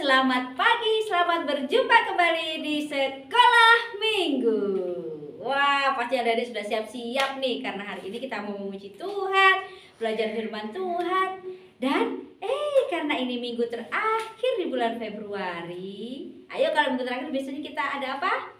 selamat pagi, selamat berjumpa kembali di Sekolah Minggu. Wah, pasti adik-adik sudah siap-siap nih, karena hari ini kita mau memuji Tuhan, belajar firman Tuhan. Dan karena ini minggu terakhir di bulan Februari, ayo kalau minggu terakhir biasanya kita ada apa?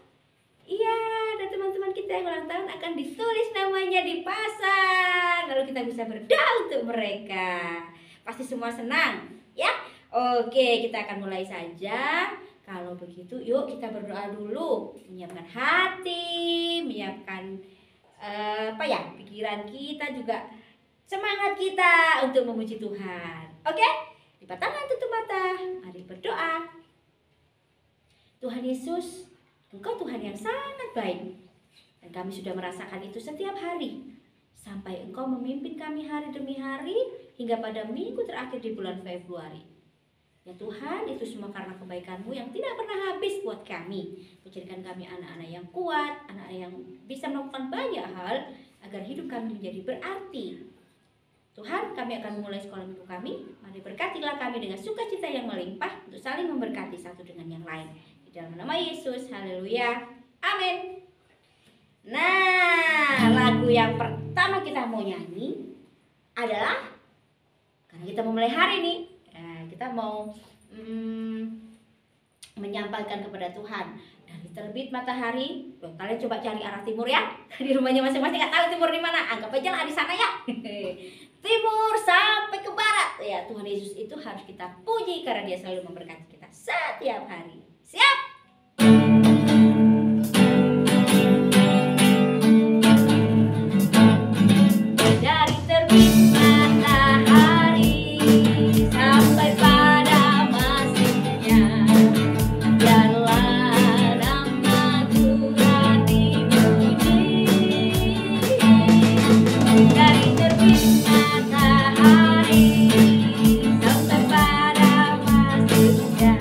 Iya, ada teman-teman kita yang ulang tahun akan ditulis namanya dipasang. Lalu kita bisa berdoa untuk mereka. Pasti semua senang, ya? Oke, kita akan mulai saja. Kalau begitu, yuk kita berdoa dulu. Menyiapkan hati, menyiapkan pikiran kita juga, semangat kita untuk memuji Tuhan. Oke? Lipat tangan, tutup mata. Mari berdoa. Tuhan Yesus, Engkau Tuhan yang sangat baik, dan kami sudah merasakan itu setiap hari, sampai Engkau memimpin kami hari demi hari, hingga pada minggu terakhir di bulan Februari. Ya Tuhan, itu semua karena kebaikan-Mu yang tidak pernah habis buat kami. Menjadikan kami anak-anak yang kuat, anak-anak yang bisa melakukan banyak hal, agar hidup kami menjadi berarti. Tuhan, kami akan memulai sekolah minggu kami. Mari berkatilah kami dengan sukacita yang melimpah, untuk saling memberkati satu dengan yang lain. Dalam nama Yesus, haleluya, amin. Nah, lagu yang pertama kita mau nyanyi adalah, karena kita mau mulai hari ini, kita mau menyampaikan kepada Tuhan dari terbit matahari. Kalian coba cari arah timur ya, di rumahnya masing-masing. Nggak tahu timur di mana, anggap aja lah di sana ya. Timur sampai ke barat, ya Tuhan Yesus itu harus kita puji karena Dia selalu memberkati kita setiap hari. Siap? Dari terbit matahari sampai pada masuknya, biarlah nama Tuhan dipuji. Dari terbit matahari sampai pada masuknya,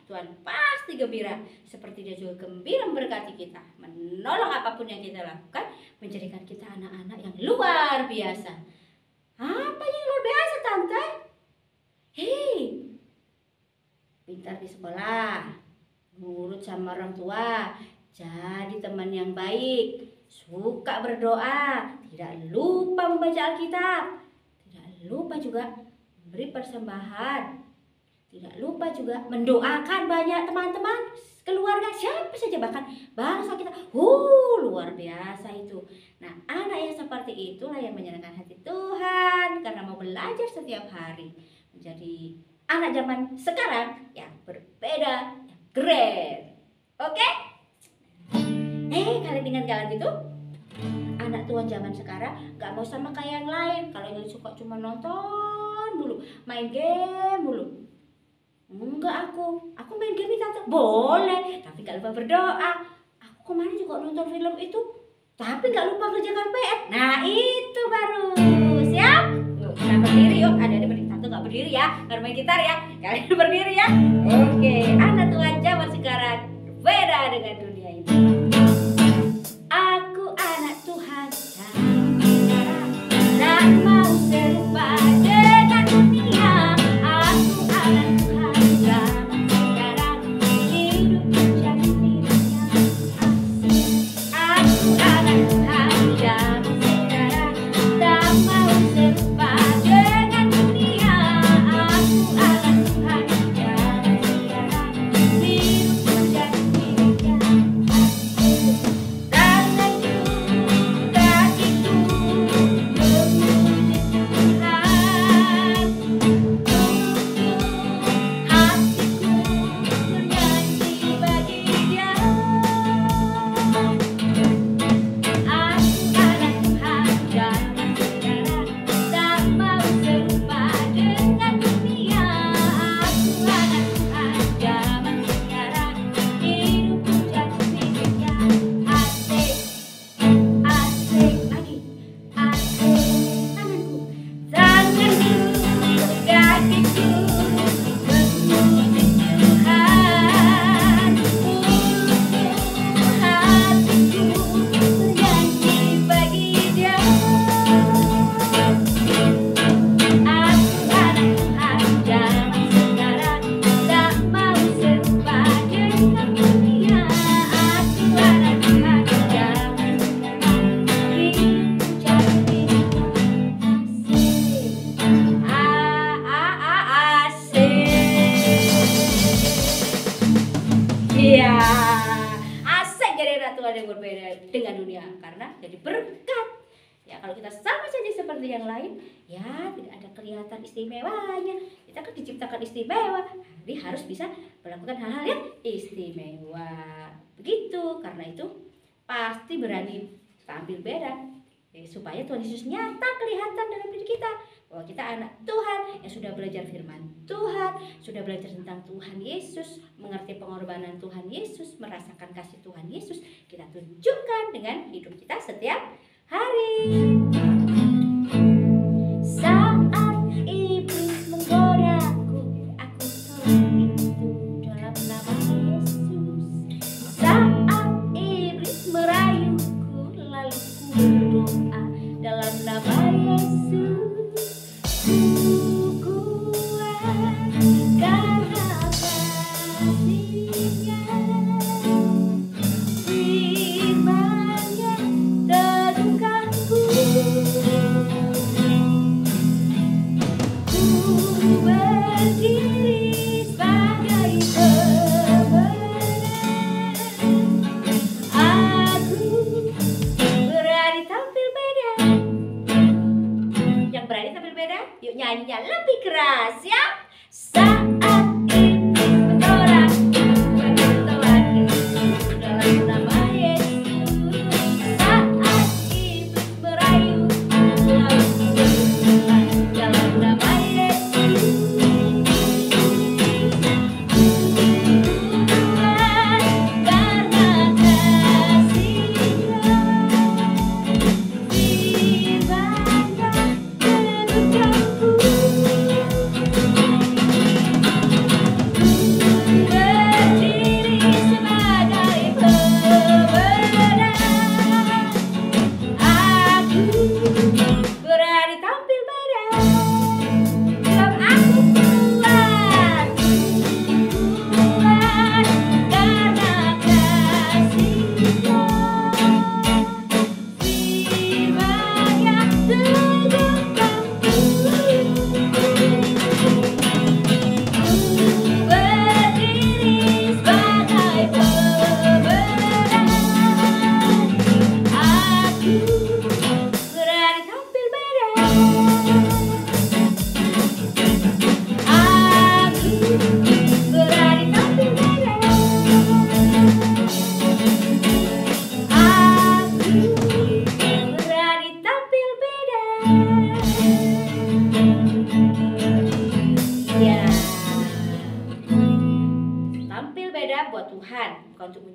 Tuhan pasti gembira, seperti Dia juga gembira memberkati kita, menolong apapun yang kita lakukan, menjadikan kita anak-anak yang luar biasa. Apa yang luar biasa, Tante? Hei, pintar di sekolah, nurut sama orang tua, jadi teman yang baik, suka berdoa, tidak lupa membaca Alkitab, tidak lupa juga memberi persembahan, tidak lupa juga mendoakan banyak teman-teman, keluarga, siapa saja, bahkan bangsa kita. Luar biasa itu. Nah, anak yang seperti itulah yang menyenangkan hati Tuhan karena mau belajar setiap hari menjadi anak zaman sekarang yang berbeda, yang keren. Oke? Kalian ingat gak gitu? Anak Tuhan zaman sekarang gak mau sama kayak yang lain. Kalau yang suka cuma nonton mulu, main game mulu. Enggak, aku main game tante boleh, tapi gak lupa berdoa. Aku kemarin juga nonton film itu, tapi gak lupa kerjakan PR. Nah itu baru siap. Yuk kita berdiri yuk. Ada berdiri, tante gak berdiri ya, gak main gitar ya. Kalian berdiri ya. Oke, anak Tuhan zaman sekarang beda dengan dunia ini. Aku anak Tuhan zaman sekarang, tak mau serupa dengan dunia. Aku anak Tuhan zaman sekarang, hidup menjadi miliknya. Aku anak Tuhan zaman sekarang, tak mau serupa dengan dunia. Aku anak Tuhan zaman sekarang, hidup menjadi miliknya. Iya, asik jadi anak Tuhan yang berbeda dengan dunia karena jadi berkat. Ya kalau kita sama saja seperti yang lain, ya tidak ada kelihatan istimewanya. Kita kan diciptakan istimewa, jadi harus bisa melakukan hal-hal yang istimewa. Begitu, karena itu pasti berani tampil beda. Supaya Tuhan Yesus nyata kelihatan dalam diri kita, bahwa kita anak Tuhan yang sudah belajar firman Tuhan, sudah belajar tentang Tuhan Yesus, mengerti pengorbanan Tuhan Yesus, merasakan kasih Tuhan Yesus. Kita tunjukkan dengan hidup kita setiap hari. Saat iblis menggodaku, aku tolak itu dalam nama Yesus. Saat iblis merayuku, lalu ku berdoa dalam nama Yesus. Ku kuat karena kasih-Nya, firman-Nya teguhkanku.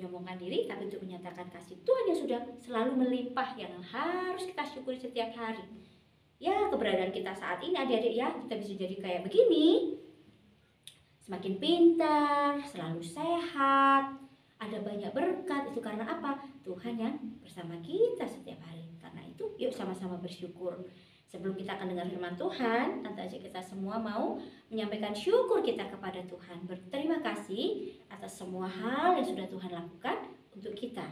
menyombongkan diri, tapi untuk menyatakan kasih Tuhan yang sudah selalu melimpah, yang harus kita syukuri setiap hari. Ya, keberadaan kita saat ini adik-adik ya, kita bisa jadi kayak begini. Semakin pintar, selalu sehat, ada banyak berkat. Itu karena apa? Tuhan yang bersama kita setiap hari. Karena itu yuk sama-sama bersyukur. Sebelum kita akan dengar firman Tuhan, nanti aja kita semua mau menyampaikan syukur kita kepada Tuhan. Berterima kasih atas semua hal yang sudah Tuhan lakukan untuk kita.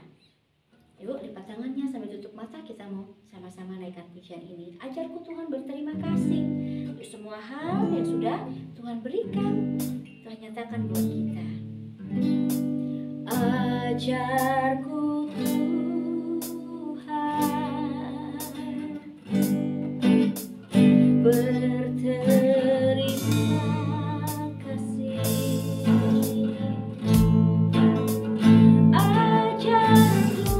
Yuk lipat tangannya sambil tutup mata, kita mau sama-sama naikkan pujian ini. Ajarku Tuhan berterima kasih untuk semua hal yang sudah Tuhan berikan, Tuhan nyatakan buat kita. Ajarku Tuhan berterima kasih. Ajarku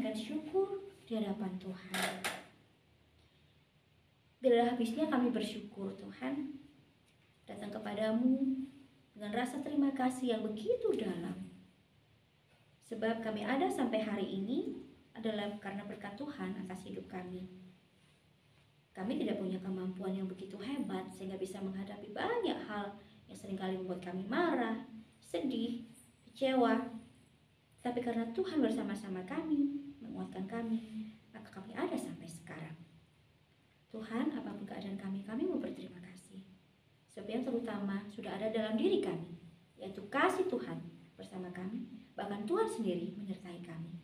bersyukur Tuhan. Bila habisnya kami bersyukur Tuhan, datang kepadamu dengan rasa terima kasih yang begitu dalam. Sebab kami ada sampai hari ini adalah karena berkat Tuhan atas hidup kami. Kami tidak punya kemampuan yang begitu hebat sehingga bisa menghadapi banyak hal yang seringkali membuat kami marah, sedih, kecewa. Tapi karena Tuhan bersama-sama kami, menguatkan kami, maka kami ada sampai sekarang. Tuhan, apapun keadaan kami mau berterima kasih. Sebab yang terutama sudah ada dalam diri kami, yaitu kasih Tuhan bersama kami, bahkan Tuhan sendiri menyertai kami.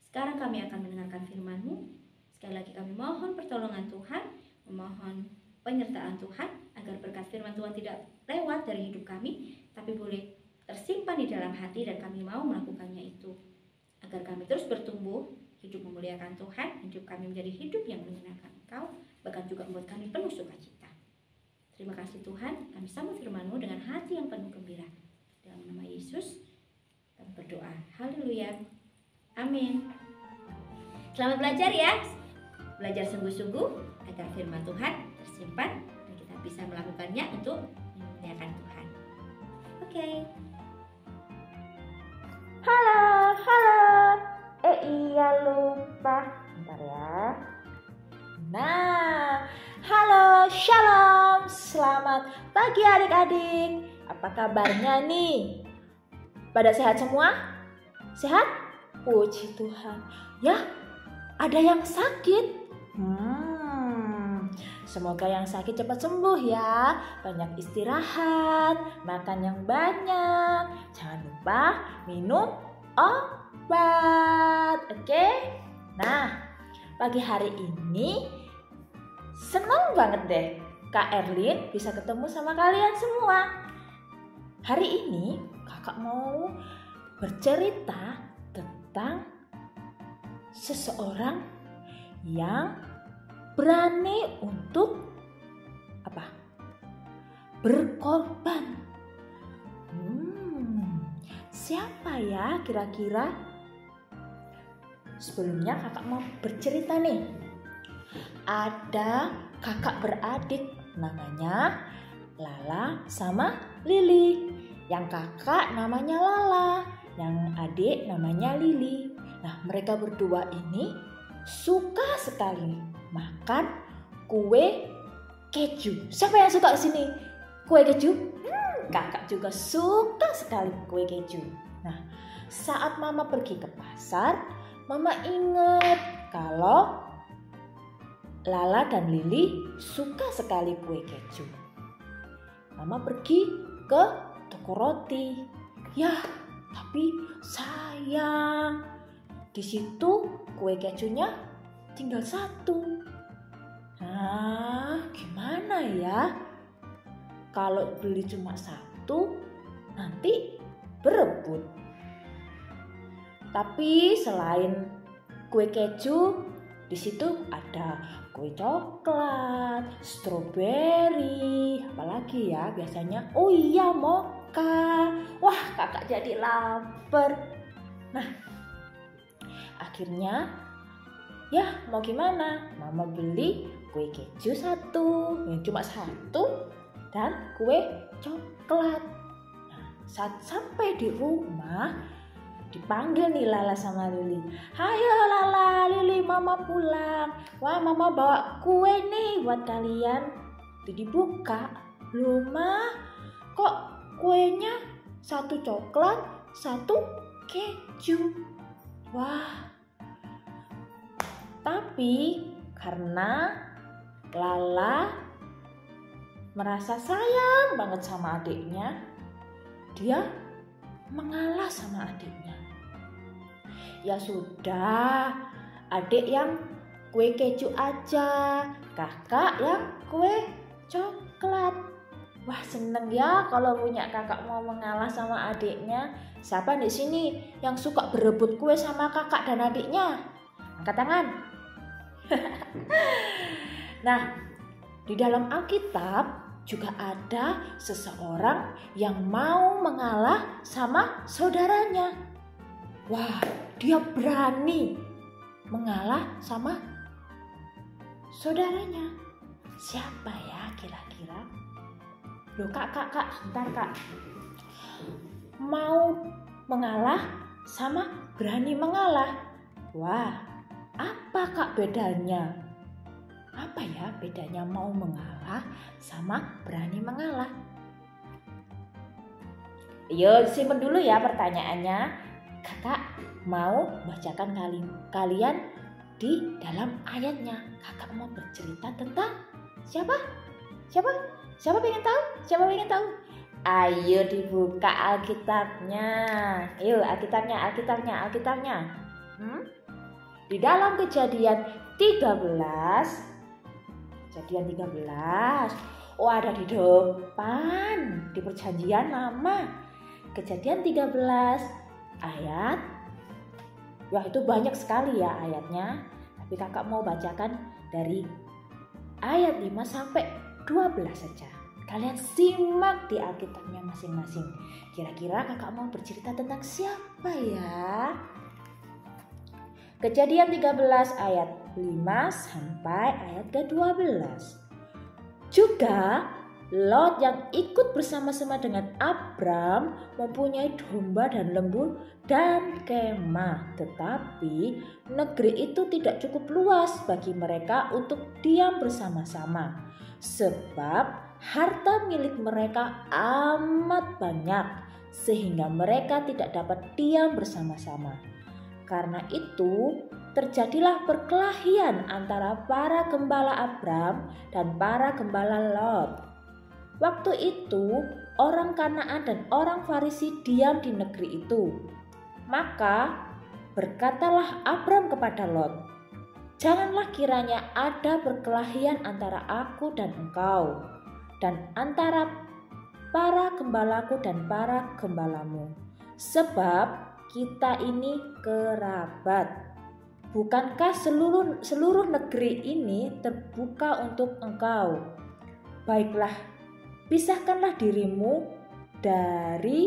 Sekarang kami akan mendengarkan firman-Mu. Sekali lagi kami mohon pertolongan Tuhan, memohon penyertaan Tuhan, agar berkat firman Tuhan tidak lewat dari hidup kami, tapi boleh tersimpan di dalam hati dan kami mau melakukannya itu. Agar kami terus bertumbuh, hidup memuliakan Tuhan, hidup kami menjadi hidup yang menyenangkan Engkau, bahkan juga membuat kami penuh sukacita. Terima kasih Tuhan, kami sambut firman-Mu dengan hati yang penuh gembira. Dalam nama Yesus, kami berdoa. Haleluya. Amin. Selamat belajar ya. Belajar sungguh-sungguh agar firman Tuhan tersimpan dan kita bisa melakukannya untuk memuliakan Tuhan. Oke. Halo. Iya lupa. Bentar ya. Nah, halo, shalom. Selamat pagi adik-adik. Apa kabarnya nih? Pada sehat semua? Sehat? Puji Tuhan. Ya, ada yang sakit. Semoga yang sakit cepat sembuh ya. Banyak istirahat, makan yang banyak. Jangan lupa minum obat. Oke? Nah, pagi hari ini senang banget deh Kak Erlin bisa ketemu sama kalian semua. Hari ini kakak mau bercerita tentang seseorang yang berani untuk berkorban. Siapa ya kira-kira? Sebelumnya kakak mau bercerita nih. Ada kakak beradik namanya Lala sama Lili. Yang kakak namanya Lala, yang adik namanya Lili. Nah, mereka berdua ini suka sekali makan kue keju. Siapa yang suka sini kue keju? Kakak juga suka sekali kue keju. Nah, saat mama pergi ke pasar, mama ingat kalau Lala dan Lili suka sekali kue keju. Mama pergi ke toko roti. Ya, tapi sayang, di situ kue kejunya tinggal satu. Nah, gimana ya? Kalau beli cuma satu, nanti berebut. Tapi selain kue keju, di situ ada kue coklat, stroberi, apalagi ya biasanya. Oh iya, mocha. Wah, kakak jadi lapar. Nah, akhirnya ya mau gimana? Mama beli kue keju satu, cuma satu, dan kue coklat. Nah, saat sampai di rumah, dipanggil nih Lala sama Lili. Hayo Lala, Lili, mama pulang. Wah, mama bawa kue nih buat kalian. Dibuka, loh Ma, kok kuenya satu coklat, satu keju. Wah, tapi karena Lala merasa sayang banget sama adiknya, dia mengalah sama adiknya. Ya sudah, adik yang kue keju aja, kakak yang kue coklat. Wah, seneng ya kalau punya kakak mau mengalah sama adiknya. Siapa di sini yang suka berebut kue sama kakak dan adiknya? Angkat tangan. Nah, di dalam Alkitab juga ada seseorang yang mau mengalah sama saudaranya. Wah, dia berani mengalah sama saudaranya. Siapa ya kira-kira? Loh kak, sebentar kak. Mau mengalah sama berani mengalah. Wah, apa kak bedanya? Apa ya bedanya mau mengalah sama berani mengalah? Yuk simpen dulu ya pertanyaannya. Kakak mau bacakan kalian di dalam ayatnya. Kakak mau bercerita tentang siapa? Siapa pengen tahu? Siapa pengen tahu? Ayo dibuka Alkitabnya. Ayo Alkitabnya. Di dalam Kejadian 13. Oh, ada di depan di perjanjian lama. Kejadian 13 ayat. Wah, itu banyak sekali ya ayatnya. Tapi kakak mau bacakan dari ayat 5 sampai 12 saja. Kalian simak di Alkitabnya masing-masing. Kira-kira kakak mau bercerita tentang siapa ya? Kejadian 13 ayat 5 sampai ayat ke-12. Juga Lot yang ikut bersama-sama dengan Abram mempunyai domba dan lembu dan kemah. Tetapi negeri itu tidak cukup luas bagi mereka untuk diam bersama-sama. Sebab harta milik mereka amat banyak sehingga mereka tidak dapat diam bersama-sama. Karena itu terjadilah perkelahian antara para gembala Abram dan para gembala Lot. Waktu itu orang Kanaan dan orang Farisi diam di negeri itu. Maka berkatalah Abram kepada Lot, "Janganlah kiranya ada perkelahian antara aku dan engkau, dan antara para gembalaku dan para gembalamu, sebab kita ini kerabat. Bukankah seluruh negeri ini terbuka untuk engkau? Baiklah, pisahkanlah dirimu daripadaku.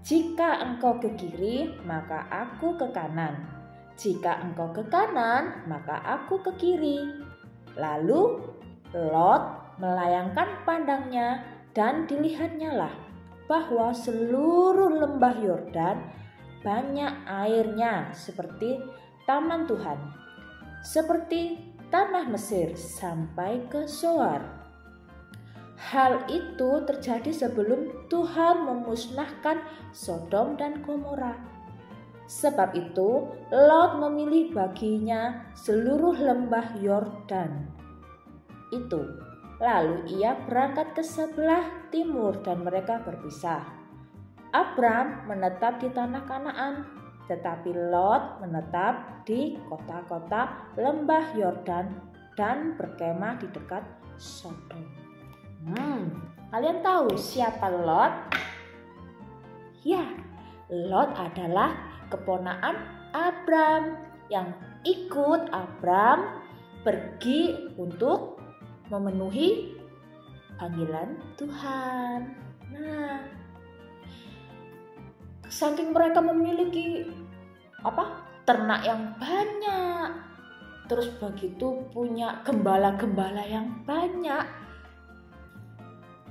Jika engkau ke kiri, maka aku ke kanan. Jika engkau ke kanan, maka aku ke kiri." Lalu Lot melayangkan pandangnya dan dilihatnyalah bahwa seluruh lembah Yordan banyak airnya seperti taman Tuhan, seperti tanah Mesir sampai ke Zoar. Hal itu terjadi sebelum Tuhan memusnahkan Sodom dan Gomora. Sebab itu Lot memilih baginya seluruh lembah Yordan itu. Lalu ia berangkat ke sebelah timur dan mereka berpisah. Abram menetap di tanah Kanaan, tetapi Lot menetap di kota-kota lembah Yordan dan berkemah di dekat Sodom. Kalian tahu siapa Lot? Ya, Lot adalah keponakan Abram yang ikut Abram pergi untuk memenuhi panggilan Tuhan. Nah, saking mereka memiliki ternak yang banyak, terus begitu punya gembala-gembala yang banyak,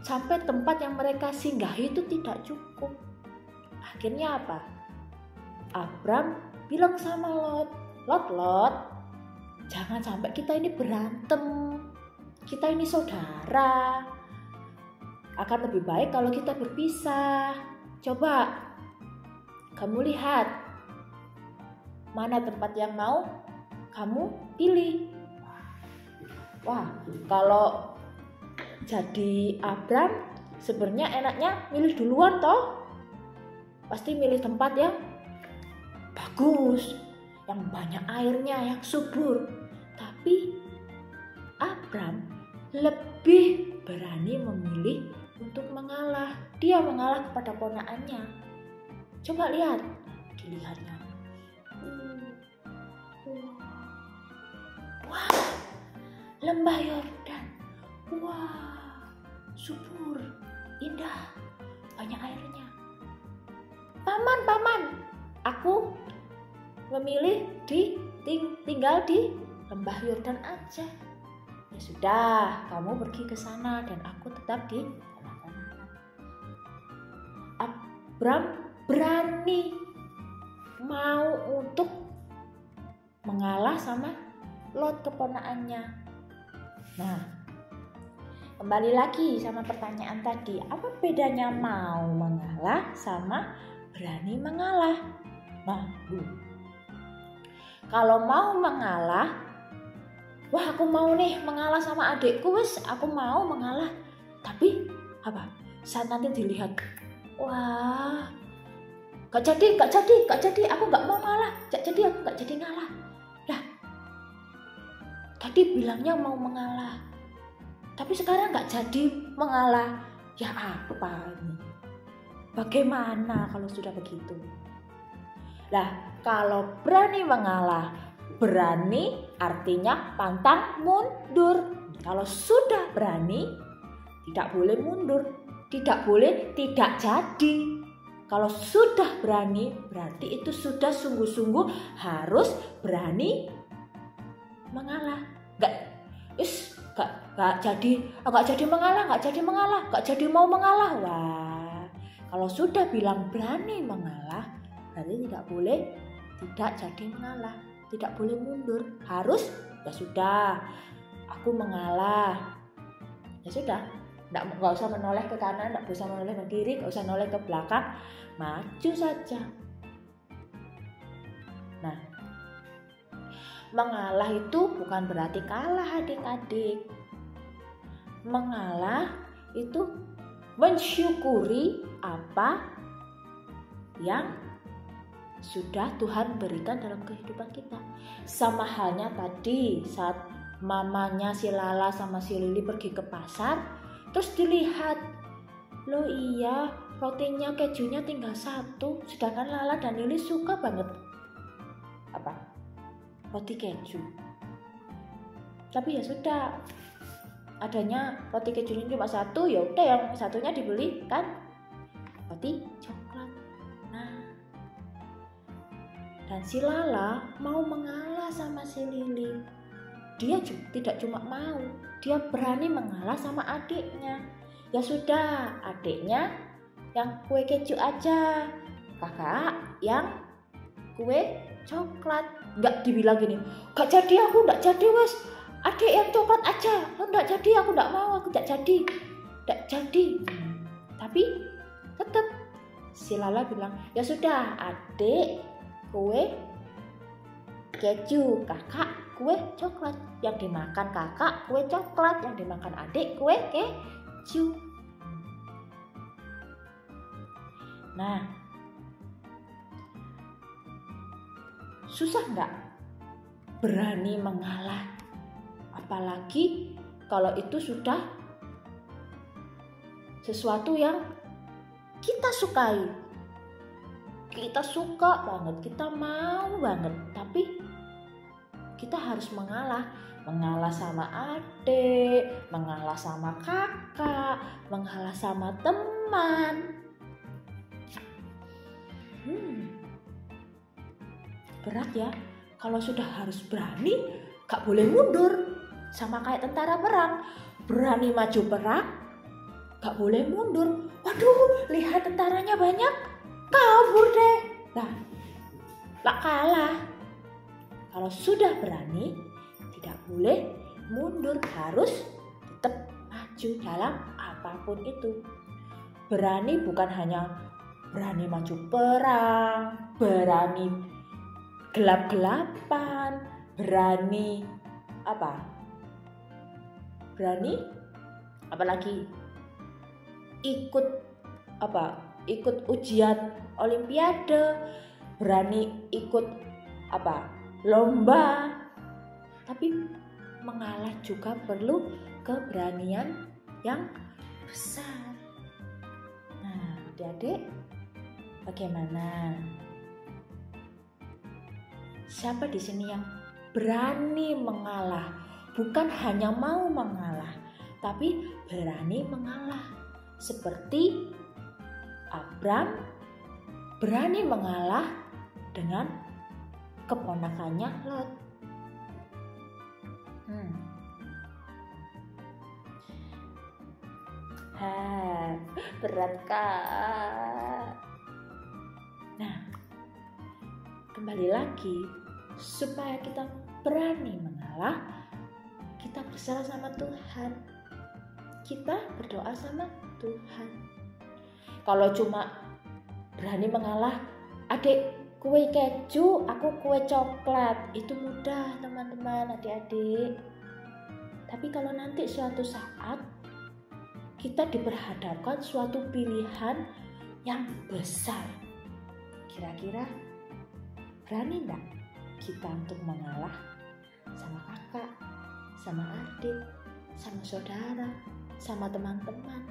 sampai tempat yang mereka singgahi itu tidak cukup. Akhirnya apa? Abram bilang sama Lot, Lot, jangan sampai kita ini berantem. Kita ini saudara. Akan lebih baik kalau kita berpisah. Coba kamu lihat mana tempat yang mau kamu pilih. Wah, kalau jadi Abram sebenarnya enaknya milih duluan toh. Pasti milih tempat yang bagus, yang banyak airnya, yang subur. Tapi Abram lebih berani memilih untuk mengalah. Dia mengalah kepada ponakannya. Coba lihat, dilihatnya. Wah, lembah Yordan. Wah, subur, indah, banyak airnya. Paman, aku memilih tinggal di lembah Yordan aja. Ya sudah, kamu pergi ke sana dan aku tetap di tanah-tanah. Abram berani mau untuk mengalah sama Lot keponakannya. Nah, kembali lagi sama pertanyaan tadi, apa bedanya mau mengalah sama berani mengalah? Nah, kalau mau mengalah, wah aku mau nih mengalah sama adikku, aku mau mengalah. Tapi saat nanti dilihat, wah gak jadi, aku gak mau ngalah, aku gak jadi ngalah. Lah, tadi bilangnya mau mengalah, tapi sekarang gak jadi mengalah. Ya apa ini? Bagaimana kalau sudah begitu? Lah, kalau berani mengalah, berani artinya pantang mundur. Kalau sudah berani, tidak boleh mundur, tidak boleh tidak jadi. Kalau sudah berani, berarti itu sudah sungguh-sungguh harus berani mengalah. Gak jadi mengalah, gak jadi mau mengalah. Wah, kalau sudah bilang berani mengalah, berarti tidak boleh tidak jadi mengalah, tidak boleh mundur. Harus, ya sudah, aku mengalah. Ya sudah, nggak usah menoleh ke kanan, nggak usah menoleh ke kiri, nggak usah menoleh ke belakang, maju saja. Nah, mengalah itu bukan berarti kalah adik-adik. Mengalah itu mensyukuri apa yang sudah Tuhan berikan dalam kehidupan kita. Sama halnya tadi saat mamanya si Lala sama si Lili pergi ke pasar, terus dilihat, loh iya rotinya kejunya tinggal 1, sedangkan Lala dan Lili suka banget roti keju. Tapi ya sudah, adanya roti kejunya cuma 1, ya udah yang satunya dibeli kan roti coklat. Nah, dan si Lala mau mengalah sama si Lili. Dia tidak cuma mau, dia berani mengalah sama adiknya. Ya sudah, adiknya yang kue keju aja, kakak yang kue coklat. Nggak dibilang gini, gak jadi, aku nggak jadi wes, adik yang coklat aja. Nggak jadi, aku nggak mau, aku nggak jadi. Tapi tetap si Lala bilang, ya sudah, adik kue keju, kakak kue coklat. Yang dimakan kakak kue coklat, yang dimakan adik kue keju. Nah, susah nggak berani mengalah? Apalagi kalau itu sudah sesuatu yang kita sukai. Kita suka banget, kita mau banget, tapi kita harus mengalah. Mengalah sama adik, mengalah sama kakak, mengalah sama teman. Berat ya, kalau sudah harus berani, gak boleh mundur. Sama kayak tentara perang, berani maju perang, gak boleh mundur. Waduh, lihat tentaranya banyak, kabur deh. Lah kalah. Kalau sudah berani, tidak boleh mundur, harus tetap maju dalam apapun itu. Berani bukan hanya berani maju perang, berani gelap-gelapan, berani apalagi ikut ujian olimpiade, berani ikut lomba. Tapi mengalah juga perlu keberanian yang besar. Nah, adik-adik, bagaimana? Siapa di sini yang berani mengalah? Bukan hanya mau mengalah, tapi berani mengalah. Seperti Abram berani mengalah dengan keponakannya Lot. Berat Kak. Nah, kembali lagi, supaya kita berani mengalah, kita berserah sama Tuhan. Kita berdoa sama Tuhan. Kalau cuma berani mengalah, adik kue keju, aku kue coklat, itu mudah teman-teman, adik-adik. Tapi kalau nanti suatu saat kita diperhadapkan suatu pilihan yang besar, kira-kira berani enggak kita untuk mengalah sama kakak, sama adik, sama saudara, sama teman-teman?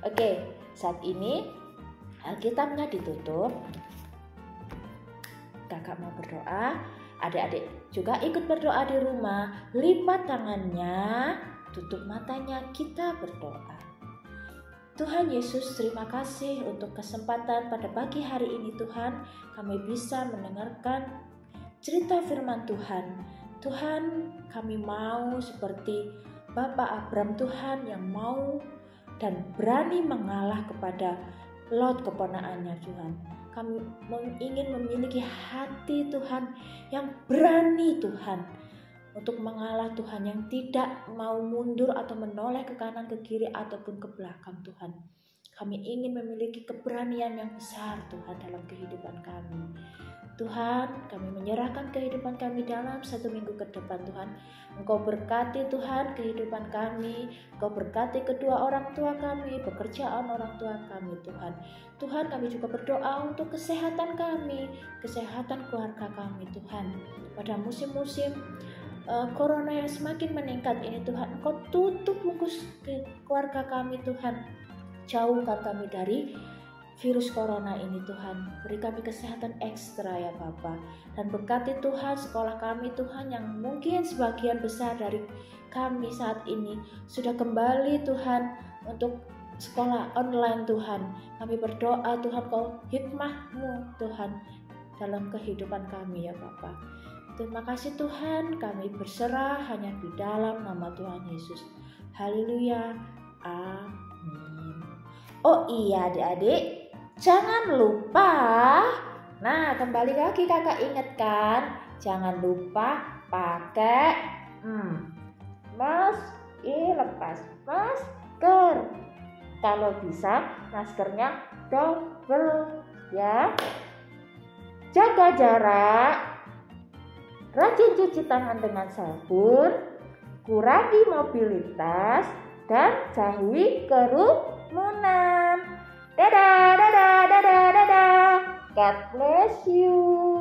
Oke, saat ini Alkitabnya ditutup. Kakak mau berdoa, adik-adik juga ikut berdoa di rumah. Lipat tangannya, tutup matanya, kita berdoa. Tuhan Yesus, terima kasih untuk kesempatan pada pagi hari ini Tuhan, kami bisa mendengarkan cerita firman Tuhan. Tuhan, kami mau seperti Bapak Abram Tuhan yang mau dan berani mengalah kepada Lot keponakannya Tuhan. Kami ingin memiliki hati Tuhan yang berani Tuhan, untuk mengalah Tuhan, yang tidak mau mundur atau menoleh ke kanan ke kiri ataupun ke belakang Tuhan. Kami ingin memiliki keberanian yang besar Tuhan dalam kehidupan kami. Tuhan, kami menyerahkan kehidupan kami dalam 1 minggu ke depan Tuhan. Engkau berkati Tuhan kehidupan kami, Engkau berkati kedua orang tua kami, pekerjaan orang tua kami Tuhan. Tuhan, kami juga berdoa untuk kesehatan kami, kesehatan keluarga kami Tuhan. Pada musim-musim corona yang semakin meningkat ini Tuhan, Engkau tutup bungkus keluarga kami Tuhan. Jauhkan kami dari virus corona ini Tuhan. Beri kami kesehatan ekstra ya Bapa. Dan berkati Tuhan sekolah kami Tuhan, yang mungkin sebagian besar dari kami saat ini sudah kembali Tuhan untuk sekolah online Tuhan. Kami berdoa Tuhan, Kau hikmah-Mu Tuhan dalam kehidupan kami ya Bapa. Terima kasih Tuhan, kami berserah hanya di dalam nama Tuhan Yesus. Haleluya. Amin. Oh iya adik-adik, jangan lupa. Nah, kembali lagi kakak ingatkan, jangan lupa pakai lepas masker. Kalau bisa maskernya double ya. Jaga jarak, rajin cuci tangan dengan sabun, kurangi mobilitas, dan jauhi kerumunan. Dadah, dadah, dadah, dadah. God bless you.